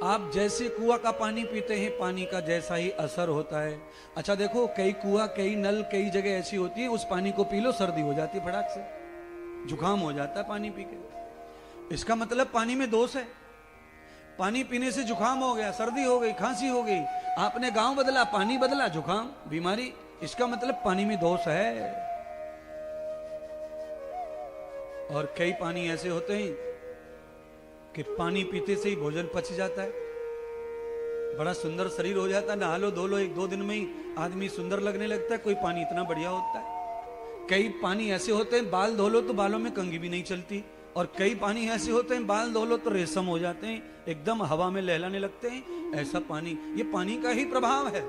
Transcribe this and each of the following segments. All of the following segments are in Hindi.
आप जैसे कुआं का पानी पीते हैं, पानी का जैसा ही असर होता है। अच्छा देखो, कई कुआं, कई नल, कई जगह ऐसी होती है, उस पानी को पी लो सर्दी हो जाती है फटाक से, जुकाम हो जाता है पानी पी के। इसका मतलब पानी में दोष है। पानी पीने से जुकाम हो गया, सर्दी हो गई, खांसी हो गई, आपने गांव बदला, पानी बदला, जुकाम, बीमारी। इसका मतलब पानी में दोष है। और कई पानी ऐसे होते हैं कि पानी पीते से ही भोजन पच जाता है, बड़ा सुंदर शरीर हो जाता है, नहा लो धो लो, 1-2 दिन में ही आदमी सुंदर लगने लगता है। कोई पानी इतना बढ़िया होता है। कई पानी ऐसे होते हैं, बाल धो लो तो बालों में कंघी भी नहीं चलती। और कई पानी ऐसे होते हैं, बाल धो लो तो रेशम हो जाते हैं, एकदम हवा में लहलाने लगते हैं। ऐसा पानी, ये पानी का ही प्रभाव है।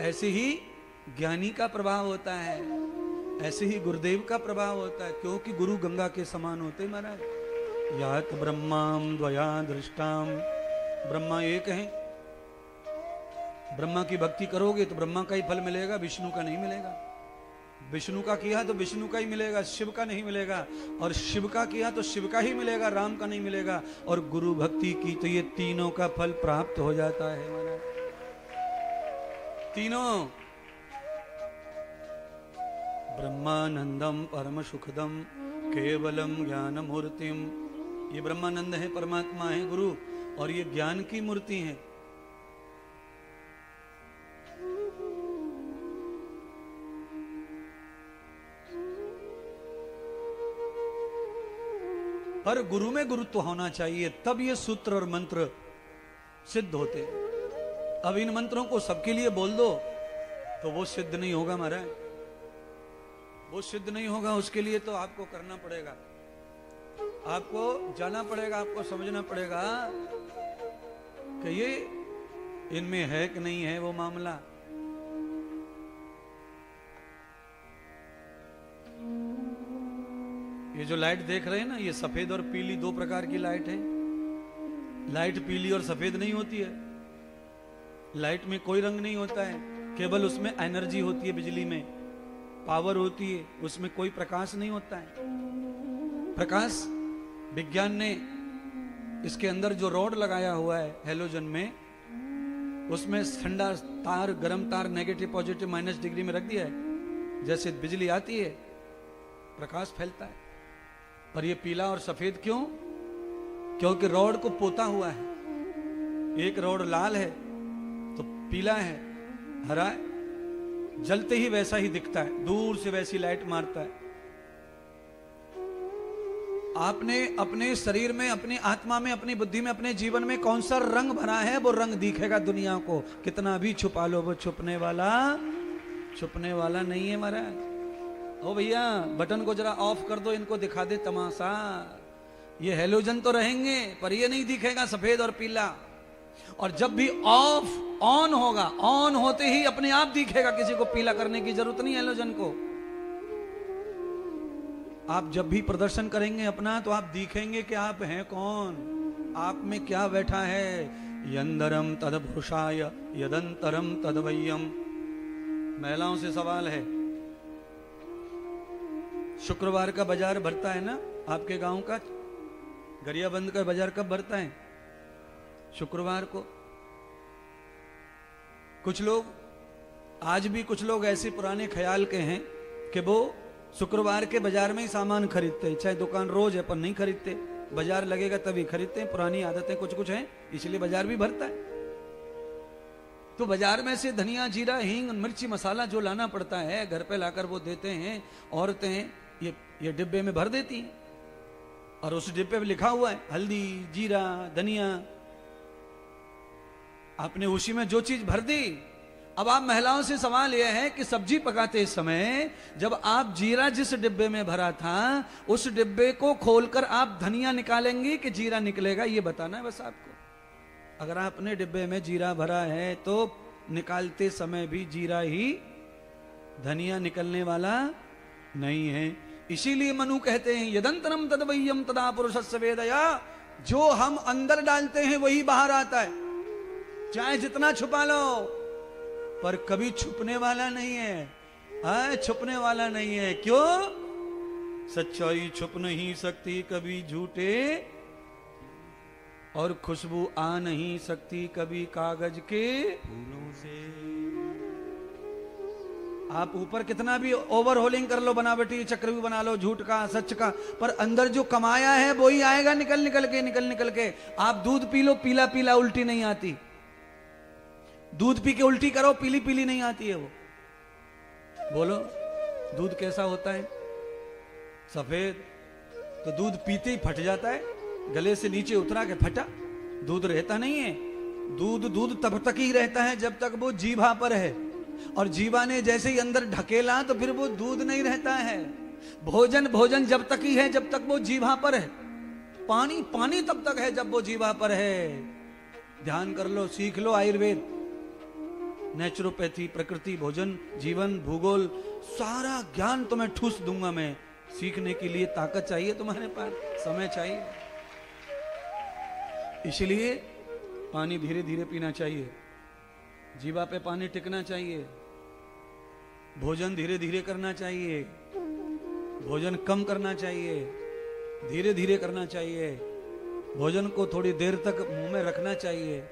ऐसे ही ज्ञानी का प्रभाव होता है, ऐसे ही गुरुदेव का प्रभाव होता है, क्योंकि गुरु गंगा के समान होते महाराज। यात ब्रह्माम द्वया दृष्टाम, ब्रह्मा एक है। ब्रह्मा की भक्ति करोगे तो ब्रह्मा का ही फल मिलेगा, विष्णु का नहीं मिलेगा। विष्णु का किया तो विष्णु का ही मिलेगा, शिव का नहीं मिलेगा। और शिव का किया तो शिव का ही मिलेगा, राम का नहीं मिलेगा। और गुरु भक्ति की तो ये तीनों का फल प्राप्त हो जाता है महाराज, तीनों। ब्रह्मानंदम परम सुखदम केवलम ज्ञान मूर्तिम, ये ब्रह्मानंद है, परमात्मा है गुरु, और ये ज्ञान की मूर्ति है। पर गुरु में गुरुत्व होना चाहिए, तब ये सूत्र और मंत्र सिद्ध होते हैं। अब इन मंत्रों को सबके लिए बोल दो तो वो सिद्ध नहीं होगा महाराज, वो सिद्ध नहीं होगा। उसके लिए तो आपको करना पड़ेगा, आपको जाना पड़ेगा, आपको समझना पड़ेगा कि ये इनमें है कि नहीं है वो मामला। ये जो लाइट देख रहे हैं ना, ये सफेद और पीली 2 प्रकार की लाइट है। लाइट पीली और सफेद नहीं होती है। लाइट में कोई रंग नहीं होता है, केवल उसमें एनर्जी होती है, बिजली में पावर होती है, उसमें कोई प्रकाश नहीं होता है। प्रकाश, विज्ञान ने इसके अंदर जो रॉड लगाया हुआ है हेलोजन में, उसमें ठंडा तार, गर्म तार, नेगेटिव पॉजिटिव माइनस डिग्री में रख दिया है। जैसे बिजली आती है प्रकाश फैलता है। पर ये पीला और सफेद क्यों? क्योंकि रॉड को पोता हुआ है। एक रॉड लाल है तो पीला है, हरा है, जलते ही वैसा ही दिखता है, दूर से वैसी लाइट मारता है। आपने अपने शरीर में, अपनी आत्मा में, अपनी बुद्धि में, अपने जीवन में कौन सा रंग भरा है, वो रंग दिखेगा दुनिया को। कितना भी छुपा लो, वो छुपने वाला नहीं है महाराज। ओ भैया, बटन को जरा ऑफ कर दो, इनको दिखा दे तमाशा। ये हेलोजन तो रहेंगे पर ये नहीं दिखेगा सफेद और पीला। और जब भी ऑफ ऑन होगा, ऑन होते ही अपने आप दिखेगा, किसी को पीला करने की जरूरत नहीं हेलोजन को। आप जब भी प्रदर्शन करेंगे अपना, तो आप दिखेंगे कि आप हैं कौन, आप में क्या बैठा है। यंदरम तदभुषाय यदंतरम तदवय्यम। महिलाओं से सवाल है, शुक्रवार का बाजार भरता है ना आपके गांव का? गरियाबंद का बाजार कब भरता है? शुक्रवार को। कुछ लोग, आज भी कुछ लोग ऐसे पुराने ख्याल के हैं कि वो शुक्रवार के बाजार में ही सामान खरीदते हैं, चाहे दुकान रोज है पर नहीं खरीदते, बाजार लगेगा तभी खरीदते हैं। पुरानी आदतें कुछ हैं, इसलिए बाजार भी भरता है। तो बाजार में से धनिया, जीरा, हींग, मिर्ची, मसाला जो लाना पड़ता है, घर पे लाकर वो देते हैं। औरतें ये डिब्बे में भर देती हैं, और उस डिब्बे पे लिखा हुआ है हल्दी, जीरा, धनिया। आपने उसी में जो चीज भर दी। अब आप महिलाओं से सवाल यह है कि सब्जी पकाते समय जब आप जीरा जिस डिब्बे में भरा था, उस डिब्बे को खोलकर आप धनिया निकालेंगे कि जीरा निकलेगा, ये बताना है बस आपको। अगर आपने डिब्बे में जीरा भरा है तो निकालते समय भी जीरा ही, धनिया निकलने वाला नहीं है। इसीलिए मनु कहते हैं यदंतरम तदवय्यम तदा पुरुषस्य वेदया। जो हम अंदर डालते हैं वही बाहर आता है, चाहे जितना छुपा लो, पर कभी छुपने वाला नहीं है। छुपने वाला नहीं है। क्यों? सच्चाई छुप नहीं सकती कभी झूठे और खुशबू आ नहीं सकती कभी कागज के फूलों से। आप ऊपर कितना भी ओवरहोलिंग कर लो, बनावटी चक्र भी बना लो, झूठ का सच का, पर अंदर जो कमाया है वो ही आएगा निकल निकल के। आप दूध पी लो, पीला पीला, उल्टी नहीं आती। दूध पी के उल्टी करो, पीली पीली नहीं आती है वो। बोलो दूध कैसा होता है? सफेद। तो दूध पीते ही फट जाता है, गले से नीचे उतरा के फटा, दूध रहता नहीं है। दूध तब तक ही रहता है जब तक वो जीभा पर है, और जीवा ने जैसे ही अंदर ढकेला तो फिर वो दूध नहीं रहता है। भोजन जब तक ही है जब तक वो जीभा पर है। पानी तब तक है जब वो जीभा पर है। ध्यान कर लो, सीख लो आयुर्वेद, नेचुरोपैथी, प्रकृति, भोजन, जीवन, भूगोल, सारा ज्ञान तुम्हें ठूस दूंगा मैं। सीखने के लिए ताकत चाहिए तुम्हारे पास, समय चाहिए। इसलिए पानी धीरे धीरे पीना चाहिए, जीवा पे पानी टिकना चाहिए। भोजन धीरे धीरे करना चाहिए, भोजन कम करना चाहिए, धीरे धीरे करना चाहिए। भोजन को थोड़ी देर तक मुंह में रखना चाहिए,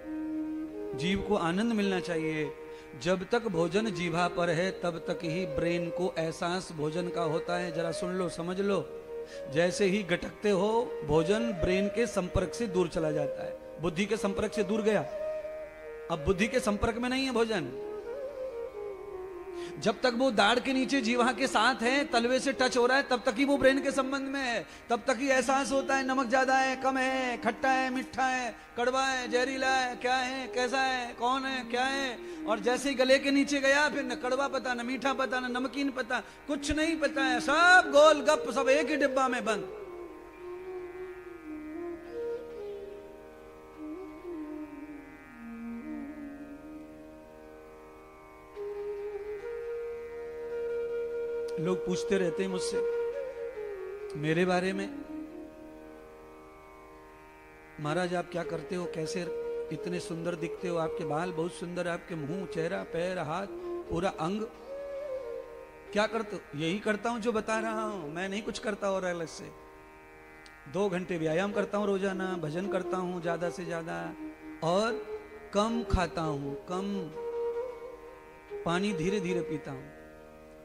जीव को आनंद मिलना चाहिए। जब तक भोजन जीभा पर है तब तक ही ब्रेन को एहसास भोजन का होता है। जरा सुन लो, समझ लो। जैसे ही गटकते हो भोजन ब्रेन के संपर्क से दूर चला जाता है, बुद्धि के संपर्क से दूर गया, अब बुद्धि के संपर्क में नहीं है भोजन। जब तक वो दाढ़ के नीचे जीवा के साथ है, तलवे से टच हो रहा है, तब तक ही वो ब्रेन के संबंध में है। तब तक ही एहसास होता है नमक ज्यादा है, कम है, खट्टा है, मीठा है, कड़वा है, जहरीला है, क्या है, कैसा है, कौन है, क्या है। और जैसे ही गले के नीचे गया फिर न कड़वा पता, न मीठा पता, न नमकीन पता, कुछ नहीं पता है। सब गोल गप, सब एक ही डिब्बा में बंद। लोग पूछते रहते हैं मुझसे मेरे बारे में, महाराज आप क्या करते हो, कैसे इतने सुंदर दिखते हो, आपके बाल बहुत सुंदर है, आपके मुंह, चेहरा, पैर, हाथ, पूरा अंग, क्या करते हो? यही करता हूं जो बता रहा हूं, मैं नहीं कुछ करता और अलग से। 2 घंटे व्यायाम करता हूं रोजाना, भजन करता हूं ज्यादा से ज्यादा, और कम खाता हूं, कम पानी धीरे धीरे पीता हूं,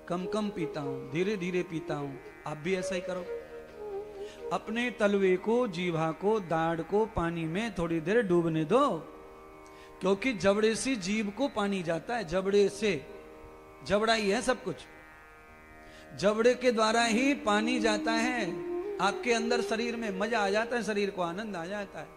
कम पीता हूं, धीरे धीरे पीता हूं। आप भी ऐसा ही करो। अपने तलवे को, जीभा को, दाढ़ को पानी में थोड़ी देर डूबने दो, क्योंकि जबड़े से जीभ को पानी जाता है। जबड़े से, जबड़ा ही है सब कुछ, जबड़े के द्वारा ही पानी जाता है आपके अंदर। शरीर में मजा आ जाता है, शरीर को आनंद आ जाता है।